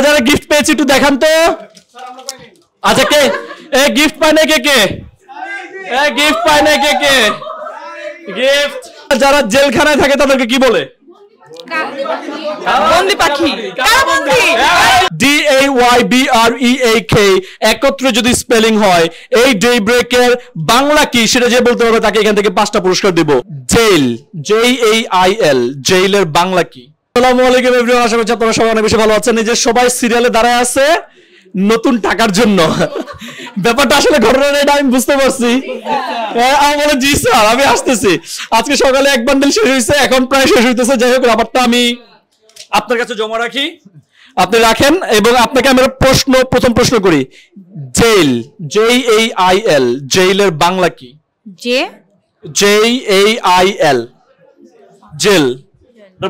যারা গিফট পেয়েছি একটু দেখান তো। আচ্ছা কে গিফট পায় না? কে কে গিফট পায় না? কে কে গিফট? যারা জেলখানায় থাকে তাদেরকে কি বলে? বন্দি পাখি। DAYBREAK একত্রে যদি স্পেলিং হয় এই ডে ব্রেকের বাংলা কি সেটা যে বলতে পারবে তাকে এখান থেকে 5টা পুরস্কার দেব। জেল, JAIL, জেলের বাংলা কি? আসসালামু আলাইকুম এভরিওয়ান, আশা করছি আপনারা সবাই অনেক বেশি ভালো আছেন। এই যে সবাই সিরিয়ালে দাঁড়ায় আছে নতুন টাকার জন্য। ব্যাপারটা আসলে ঘটনাটা এটা আমি বুঝতে পারছি। আমি বলে জি স্যার আমি আসতেছি। আজকে সকালে এক বান্ডেল শেষ হয়েছে, এখন প্রায় শেষ হইতেছে। যাই হোক ব্যাপারটা আমি আপনার কাছে জমা রাখি, আপনি রাখেন এবং আপনাকে আমি প্রথম প্রশ্ন করি। জেল, JAIL, জেলের বাংলা কি? JAIL, জেল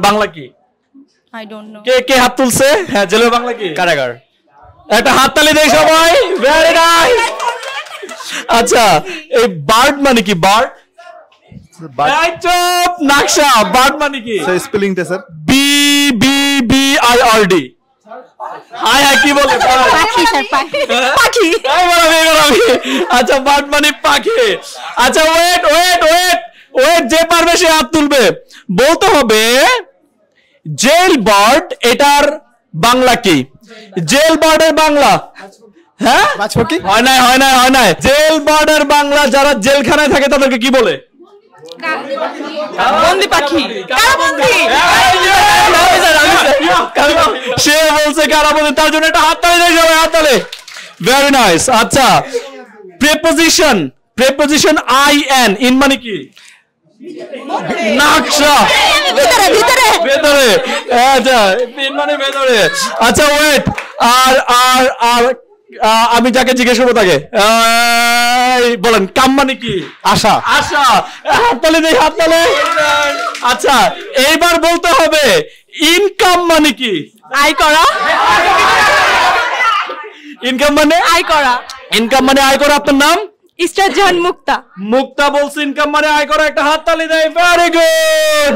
বাংলা কি? I don't know. কে হাত তুলছে? হ্যাঁ, জেলের বাংলা কি? কারাগার। একটা হাততালি দেই সবাই, ভেরি নাইস। আচ্ছা, এই বার্ড মানে কি? বার্ড নাকশা, বার্ড মানে কি? স্পেলিং টা স্যার BBBIRD। হাই হাই কি বলে? পাখি স্যার, পাখি। আচ্ছা, বার্ড মানে পাখি। আচ্ছা ওয়েট ওয়েট ওয়েট ওয়েট, যে পারবে সে হাত তুলবে। বলতে হবে জেল বার্ড এটার বাংলা কি? জেল বার্ডের বাংলা? হ্যাঁ, হয় নাই হয় নাই হয় নাই। জেল বার্ডের বাংলা যারা জেলখানায় থাকে তাদেরকে কি বলে? বন্দি পাখি। সে বলছে কারাবন্দি, তার জন্য একটা হাততালি দেই সবাই, হাততালি। Very nice. আচ্ছা, প্রেপোজিশন IN, ইন মানে কি? নাকশা, ভিতরে ভিতরে ভেতরে। আচ্ছা, ইন মানে ভেতরে। আচ্ছা ওয়েট, আর আর আর আমি যাকে জিজ্ঞেস করবো তাকে বলেন, কাম মানে কি? আশা। আশা, হাততালি দেই, হাততালি। আচ্ছা, এইবার বলতে হবে ইনকাম মানে কি? আয় করা। ইনকাম মানে আয় করা। ইনকাম মানে আয় করা। আপনার নাম? ইস্টার জাহান মুক্তা। মুক্তা বলছে ইনকাম মানে আয় করা, একটা হাততালি দেয়। Very good.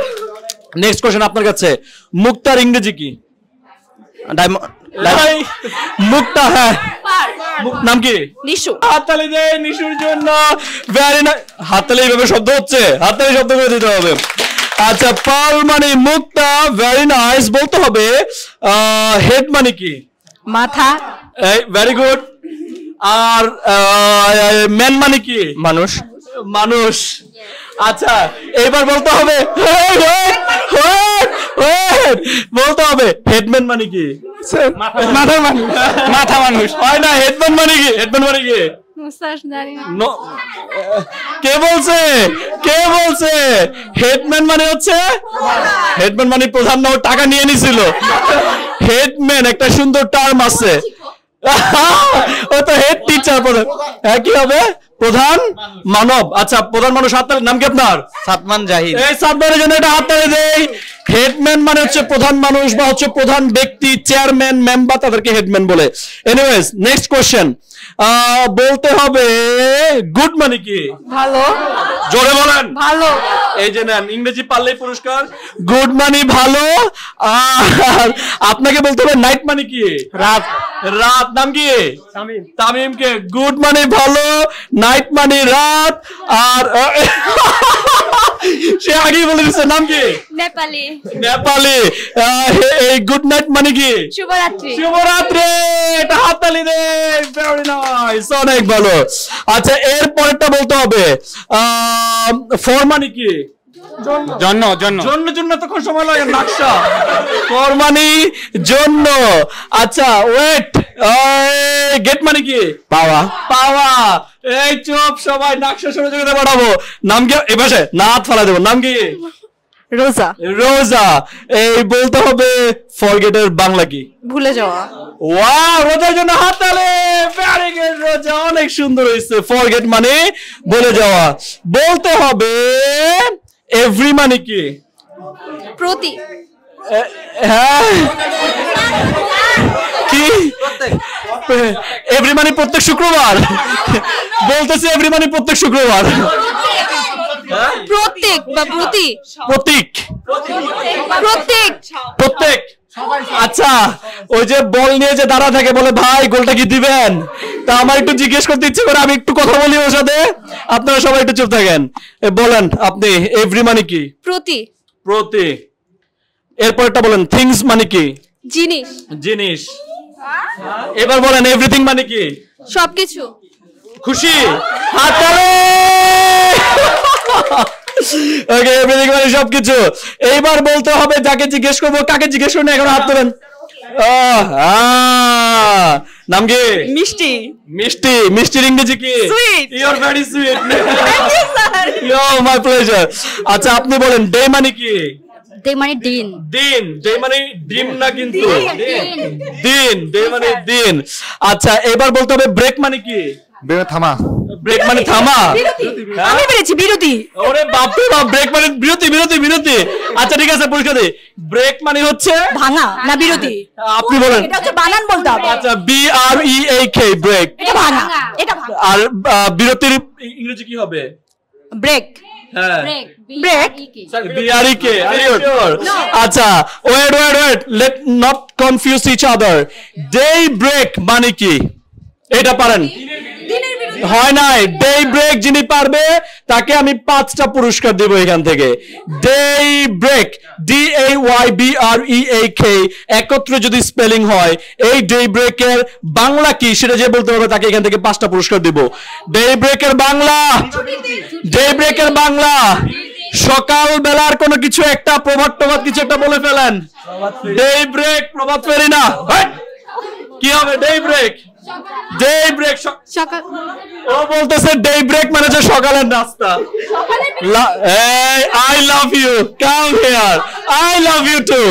নেক্সট কোশ্চেন আপনার কাছে। মুক্তার ইংরেজি কি? মুক্তা, হ্যাঁ, নাম কি? নিশু। হাততালি দেয় নিশুর জন্য। Very nice. হাততালি এইভাবে শব্দ হচ্ছে, হাততালি শব্দ করে দিতে হবে। আচ্ছা, পাল মানে মুক্তা, ভেরি নাইস। বলতে হবে হেড মানে কি? মাথা। Very good. আর ম্যান মানে কি? মানুষ। মানুষ। আচ্ছা, এইবার বলতে হবে বলতে হবে হেডম্যান মানে কি? মাথার মানুষ। মাথা মানুষ হয় না। হেডম্যান মানে কি? হেডম্যান মানে কি? কে বলছে? কে বলছে? হেডম্যান মানে হচ্ছে, হেডম্যান মানে প্রধান না, টাকা নিয়ে নিছিল। হেডম্যান একটা সুন্দর টার্ম আছে। ও তো হেড টিচার। হ্যাঁ, কি হবে? প্রধান মানব। আচ্ছা, প্রধান মানুষ। হাততালি। নাম কি আপনার? সাতমান জাহিদ। এই সাতমানের জন্য একটা হাততালি দেই। হেডম্যান মানে হচ্ছে প্রধান মানুষ বা হচ্ছে প্রধান ব্যক্তি, চেয়ারম্যান, মেম্বার, তাদেরকে হেডম্যান বলে। Anyways, next question. বলতে হবে গুড মানে কি? ভালো। জোরে বলেন। ভালো। এই যে নেন, ইংরেজি পারলেই পুরস্কার। গুড মানে ভালো। আর আপনাকে বলতে হবে নাইট মানে কি? রাত। রাত। নাম কি? তামিম। তামিম কে গুড মানে ভালো, নাইট মানে রাত। আর সে আগেই বলে দিচ্ছে। নাম কি? নেপালি। নেপালি। এই গুড নাইট মানে কি? শুভরাত্রি। শুভরাত্রি। এটা হাততালি দে। ভেরি নাইস, অনেক ভালো। আচ্ছা, এর পরেরটা বলতে হবে ফর মানে কি? জন্য। জন্য জন্য জন্য তখন সময় লাগে। নাকশা, ফর মানে জন্য। আচ্ছা ওয়েট, গেট মানে কি? পাওয়া। পাওয়া। এই চুপ সবাই, নাকশা সহযোগিতা বাড়াবো। নাম কি? এ পাশে না হাত ফালা দেবো। নাম কি? রোজা। রোজা। এই বলতে হবে ফরগেটের বাংলা কি? ভুলে যাওয়া। ওয়াও, রোজার জন্য হাততালি। Very good. রোজা অনেক সুন্দর হয়েছে। ফরগেট মানে ভুলে যাওয়া। বলতে হবে এভরি মানে কি? প্রতি। হ্যাঁ, কি? এভরি মানে প্রত্যেক শুক্রবার। বলতেছি এভরি মানে প্রত্যেক শুক্রবার। প্রত্যেক বা প্রতি। প্রতীক। প্রত্যেক। প্রত্যেক। আচ্ছা ওই যে বল নিয়ে যে দাঁড়া থাকে বলে ভাই গোলটা কি দিবেন, তা আমার একটু জিজ্ঞেস করতে ইচ্ছে করে, আমি একটু কথা বলি ওর সাথে, আপনারা সবাই একটু চুপ থাকেন। বলেন আপনি এভরি মানে কি? প্রতি। প্রতি। এরপরটা বলেন থিংস মানে কি? জিনিস। জিনিস। এবার বলেন এভরিথিং মানে কি? সবকিছু। খুশি? হাততালি। ওকে, এভরিথিং মানে সবকিছু। এইবার বলতে হবে যাকে জিজ্ঞেস করবো, কাকে জিজ্ঞেস করুন, এখন হাত তোলেন। নাম কি? মিষ্টি। মিষ্টি। মিষ্টির ইংরেজি কি? Sweet. You are very sweet. Thank you sir. Yo my pleasure. আচ্ছা আপনি বলেন ডে মানে কি? ডে মানে দিন। দিন। ডে মানে ডিম না কিন্তু, দিন। ডে মানে দিন। আচ্ছা এবার বলতে হবে ব্রেক মানে কি? থামা। ব্রেক মানে থামা। আমি বলেছি বিরতি। ওরে বাপ রে বাপ, ব্রেক মানে বিরতি বিরতি বিরতি। আচ্ছা ঠিক আছে, পরীক্ষা দিই। ব্রেক মানে হচ্ছে ভাঙা না বিরতি? আপনি বলেন। এটা হচ্ছে বানান বলতে হবে। আচ্ছা BREAK ব্রেক। এটা ভাঙা। এটা ভাঙা। আর বিরতির ইংরেজি কি হবে? ব্রেক। হ্যাঁ ব্রেক। BREK। আচ্ছা wait wait wait, let not confuse each other. Day break মানে কি? এটা পারেন? হয় নাই। ডে ব্রেক যিনি পারবে তাকে আমি 5টা পুরস্কার দেব এখান থেকে। ডে ব্রেক DAYBREAK একত্রে যদি স্পেলিং হয়, এই ডে ব্রেকের বাংলা কি সেটা যে বলতে পারবে তাকে এখান থেকে 5টা পুরস্কার দেব। ডে ব্রেকের বাংলা, ডে ব্রেকের বাংলা সকাল বেলার কোনো কিছু একটা, প্রভাত প্রভাত কিছু একটা বলে ফেলেন। ডে ব্রেক প্রভাত ফেরি না, কি হবে? Day break. ডে ব্রেক সকাল। ও বলতেছে ডে ব্রেক মানে যে সকালের নাস্তা। I love you, come here, I love you too.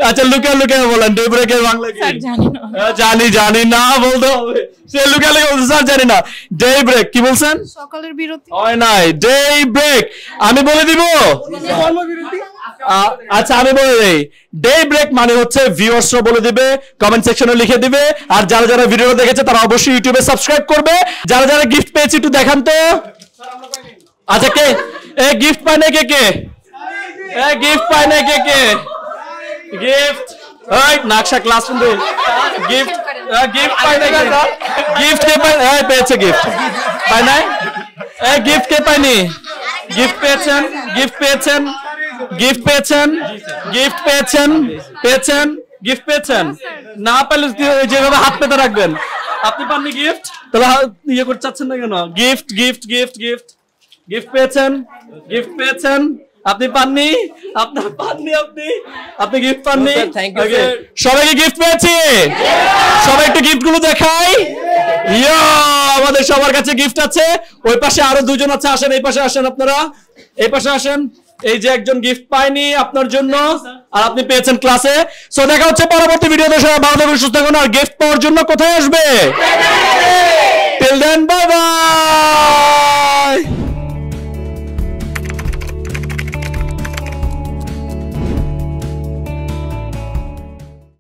আচ্ছা লুকে লুকে বলেন ডে ব্রেকের বাংলা কি? জানি জানি না বলতে হবে, সে লুকে লুকে বলছে স্যার জানি না। ডে ব্রেক কি বলছেন? সকালের বিরতি। হয় নাই। ডে ব্রেক আমি বলে দিব। আচ্ছা আমি বলে দেই, ডে ব্রেক মানে হচ্ছে ভিউয়ার্সরা বলে দিবে, কমেন্ট সেকশনে লিখে দিবে। আর যারা যারা ভিডিও দেখেছে তারা অবশ্যই ইউটিউবে সাবস্ক্রাইব করবে। যারা যারা গিফট পেয়েছে একটু দেখান তো। আচ্ছা কে এই গিফট পায় না? কে কে এই গিফট পায় না? কে কে গিফট? এই নাকশা ক্লাস শুনবে গিফট, গিফট পায় না? গিফট কে পায়? এই পেয়েছে গিফট, পায় না? এই গিফট কে পায়নি? গিফট পেয়েছেন, গিফট পেয়েছেন, গিফট পেয়েছেন, গিফট পেয়েছেন, পেয়েছেন, গিফট পেয়েছেন। না পেলে যেভাবে হাত পেতে রাখবেন। আপনি পাননি গিফট, তাহলে ইয়ে করে চাচ্ছেন না কেন? Gift gift gift gift gift পেয়েছেন, গিফট পেয়েছেন। আপনি পাননি, আপনার পাননি, আপনি আপনি গিফট পাননি। সবাইকে গিফট পেয়েছি? সবাই একটু গিফট গুলো দেখাই। ইয়া আমাদের সবার কাছে গিফট আছে। ওই পাশে আরো দুজন আছে, আসেন এই পাশে আসেন, আপনারা এই পাশে আসেন। এই যে একজন গিফট পায়নি আপনার জন্য, আর আপনি পেয়েছেন ক্লাসে। সো দেখা হচ্ছে পরবর্তী ভিডিওতে। সবাই ভালো থাকুন, সুস্থ থাকুন। আর গিফট পাওয়ার জন্য কোথায় আসবে? Till then bye by.